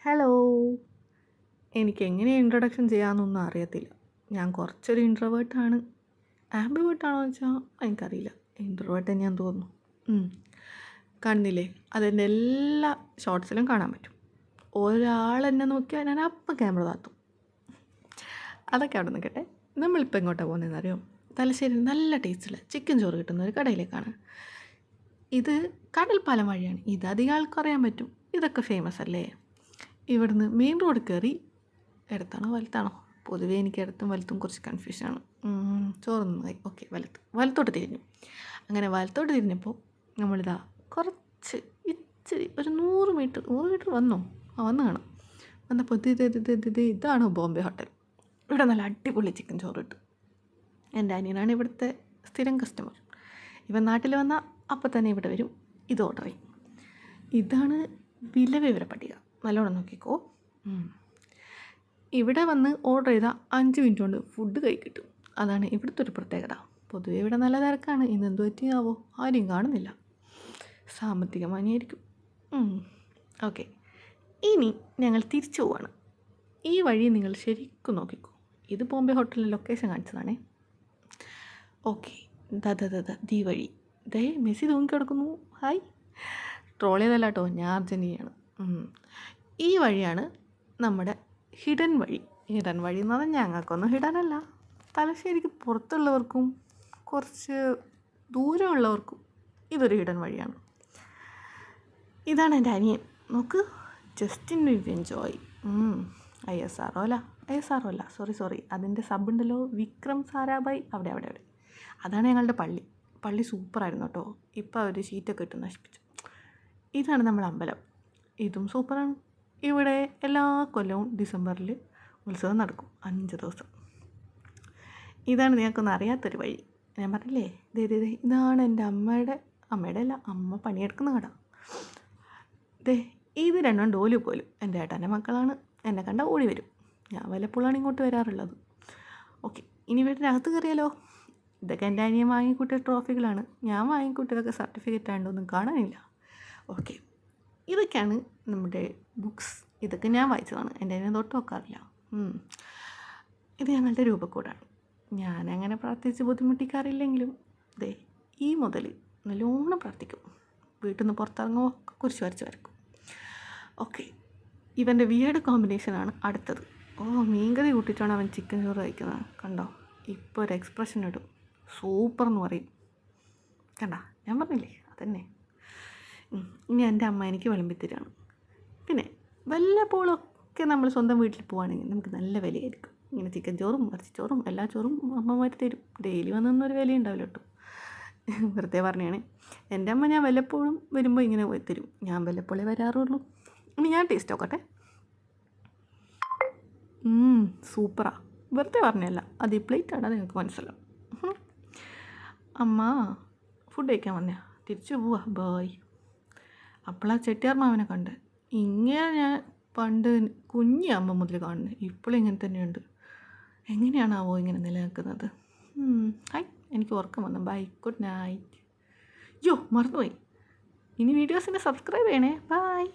Hello. എനിക്കെങ്ങനെ introduction ചെയ്യാമെന്നൊന്നും അറിയത്തില്ല. ഞാൻ കുറച്ചൊരു ഇൻട്രോവേർട്ടാണ്. ആംബിവേർട്ടാണോ എന്ന് വെച്ചാൽ എനിക്കറിയില്ല. ഇൻട്രോവേർട്ട് തന്നെയാണെന്ന് തോന്നുന്നു. കാണുന്നില്ലേ? അതെൻ്റെ എല്ലാ ഷോർട്സിലും കാണാൻ പറ്റും. ഒരാളെന്നെ നോക്കിയാൽ ഞാൻ അപ്പം ക്യാമറ താത്തും. അതൊക്കെ അവിടെ നിൽക്കട്ടെ. നമ്മളിപ്പോൾ എങ്ങോട്ടാണ് പോകുന്നതെന്ന് അറിയോ? തലശ്ശേരി നല്ല ടേസ്റ്റുള്ള ചിക്കൻ ചോറ് കിട്ടുന്ന ഒരു കടയിലേക്കാണ്. ഇത് കടൽപ്പാലം വഴിയാണ്. ഇത് അധികം ആൾക്കറിയാൻ പറ്റും. ഇതൊക്കെ ഫേമസ് അല്ലേ? ഇവിടുന്ന് മെയിൻ റോഡ് കയറി ഇടത്താണോ വലത്താണോ? പൊതുവേ എനിക്ക് ഇടത്തും വലത്തും കുറച്ച് കൺഫ്യൂഷനാണ്. ചോറൊന്നായി ഓക്കെ വലത്തോട്ട് തിരിഞ്ഞു. അങ്ങനെ വലത്തോട്ട് തിരിഞ്ഞപ്പോൾ നമ്മളിതാ കുറച്ച് ഇച്ചിരി ഒരു 100 മീറ്റർ വന്നോ? വന്ന് കാണാം. വന്നപ്പോൾ ഇതാണോ ബോംബെ ഹോട്ടൽ? ഇവിടെ നല്ല അടിപൊളി ചിക്കൻ ചോറ് കിട്ടും. എൻ്റെ അനിയനാണ് ഇവിടുത്തെ സ്ഥിരം കസ്റ്റമർ. ഇവൻ നാട്ടിൽ വന്നാൽ അപ്പം തന്നെ ഇവിടെ വരും, ഇത് ഓർഡർ ചെയ്യും. ഇതാണ് വിവര പട്ടിക. നല്ലോണം നോക്കിക്കോ. ഇവിടെ വന്ന് ഓർഡർ ചെയ്താൽ 5 മിനിറ്റ് കൊണ്ട് ഫുഡ് കൈ കിട്ടും. അതാണ് ഇവിടുത്തെ ഒരു പ്രത്യേകത. പൊതുവെ ഇവിടെ നല്ല തിരക്കാണ്. ഇന്നെന്ത് പറ്റിയാവോ? ആരും കാണുന്നില്ല. സാമ്പത്തിക മാനിയായിരിക്കും. ഓക്കെ, ഇനി ഞങ്ങൾ തിരിച്ചു പോവാണ്. ഈ വഴി നിങ്ങൾ ശരിക്കും നോക്കിക്കോ. ഇത് ബോംബെ ഹോട്ടലിൻ്റെ ലൊക്കേഷൻ കാണിച്ചതാണേ. ഓക്കെ, ദീ വഴി. മെസ്സി തൂങ്ങിക്കിടക്കുന്നു. ഹായ്. ട്രോൾ ചെയ്തല്ല കേട്ടോ, ഞാൻ അർജൻറ്റീനയാണ്. ഈ വഴിയാണ് നമ്മുടെ ഹിഡൻ വഴി. ഹിഡൻ വഴി എന്ന് പറഞ്ഞാൽ ഞങ്ങൾക്കൊന്നും ഹിഡൻ അല്ല. തലശ്ശേരിക്ക് പുറത്തുള്ളവർക്കും കുറച്ച് ദൂരമുള്ളവർക്കും ഇതൊരു ഹിഡൻ വഴിയാണ്. ഇതാണ് എൻ്റെ അനിയൻ. നോക്ക്, ജസ്റ്റിൻ എൻജോയ്. ISRO അല്ല, സോറി അതിൻ്റെ സബ് ഉണ്ടല്ലോ, വിക്രം സാരാഭായ്. അവിടെ അതാണ് ഞങ്ങളുടെ പള്ളി സൂപ്പറായിരുന്നു കേട്ടോ. ഇപ്പോൾ അവർ ഷീറ്റൊക്കെ ഇട്ട് നശിപ്പിച്ചു. ഇതാണ് നമ്മുടെ അമ്പലം. ഇതും സൂപ്പറാണ്. ഇവിടെ എല്ലാ കൊല്ലവും ഡിസംബറിൽ ഉത്സവം നടക്കും 5 ദിവസം. ഇതാണ് നിങ്ങൾക്കൊന്നും അറിയാത്തൊരു വഴി. ഞാൻ പറഞ്ഞില്ലേ, ഇതാണ് എൻ്റെ അമ്മയുടെ അല്ല, അമ്മ പണിയെടുക്കുന്ന കട. ഇത് രണ്ടും ഡോലു പോലും എൻ്റെ ഏട്ടൻ്റെ മക്കളാണ്. എന്നെ കണ്ട ഓടി വരും. ഞാൻ വല്ലപ്പോഴാണ് ഇങ്ങോട്ട് വരാറുള്ളത്. ഓക്കെ, ഇനി വീട്ടിനകത്ത് കയറിയാലോ. ഇതൊക്കെ എൻ്റെ അനിയൻ വാങ്ങിക്കൂട്ടിയ ട്രോഫികളാണ്. ഞാൻ വാങ്ങിക്കൂട്ടിയതൊക്കെ സർട്ടിഫിക്കറ്റ് ആയതൊന്നും കാണാനില്ല. ഓക്കെ, ഇതൊക്കെയാണ് നമ്മുടെ ബുക്സ്. ഇതൊക്കെ ഞാൻ വായിച്ചതാണ്. എൻ്റെ അതിനെ തൊട്ട് നോക്കാറില്ല. ഇത് ഞങ്ങളുടെ രൂപക്കൂടാണ്. ഞാനങ്ങനെ പ്രാർത്ഥിച്ച് ബുദ്ധിമുട്ടിക്കാറില്ലെങ്കിലും ഈ മുതൽ നല്ലോണം പ്രാർത്ഥിക്കും. വീട്ടിൽ നിന്ന് പുറത്തിറങ്ങുമ്പോൾ കുരിശ് വരച്ച് വരക്കും. ഓക്കെ, ഇവൻ്റെ വിയേർഡ് കോമ്പിനേഷനാണ് അടുത്തത്. മീൻകറി കൂട്ടിയിട്ടാണ് അവൻ ചിക്കൻ ചോറ് കഴിക്കുന്നത്. കണ്ടോ, ഇപ്പോൾ ഒരു എക്സ്പ്രഷൻ ഇടും, സൂപ്പർ എന്ന് പറയും. കണ്ട, ഞാൻ പറഞ്ഞില്ലേ, അതന്നെ. ഇനി എൻ്റെ അമ്മ എനിക്ക് വിളമ്പിത്തരാണ്. പിന്നെ വല്ലപ്പോഴൊക്കെ നമ്മൾ സ്വന്തം വീട്ടിൽ പോവുകയാണെങ്കിൽ നമുക്ക് നല്ല വിലയായിരിക്കും. ഇങ്ങനെ ചിക്കൻ ചോറും ഇറച്ചിച്ചോറും എല്ലാ ചോറും അമ്മമാർ തരും. ഡെയിലി വന്നൊന്നൊരു വില ഉണ്ടാവില്ല കേട്ടോ, വെറുതെ പറഞ്ഞാണ്. എൻ്റെ അമ്മ ഞാൻ വല്ലപ്പോഴും വരുമ്പോൾ ഇങ്ങനെ തരും. ഞാൻ വല്ലപ്പോഴേ വരാറുള്ളൂ. ഇനി ഞാൻ ടേസ്റ്റ് നോക്കട്ടെ. സൂപ്പറാ, വെറുതെ പറഞ്ഞല്ല, അത് ഈ പ്ലേറ്റാണ്, നിങ്ങൾക്ക് മനസ്സിലാവും. അമ്മ ഫുഡ് കഴിക്കാൻ വന്നേ, തിരിച്ചു പോവാ, ബായ്. അപ്പോഴാ ചെട്ടിയാർ മാവനെ കണ്ട്. ഇങ്ങനെ ഞാൻ പണ്ട് കുഞ്ഞമ്മ മുതൽ കാണുന്നത്, ഇപ്പോഴും ഇങ്ങനെ തന്നെയുണ്ട്. എങ്ങനെയാണാവോ ഇങ്ങനെ നിലനിൽക്കുന്നത്? ഹായ്, എനിക്ക് ഉറക്കം വന്നു. Bye, good night. മറന്നുപോയി. ഇനി വീഡിയോസിനെ സബ്സ്ക്രൈബ് ചെയ്യണേ. ബൈ.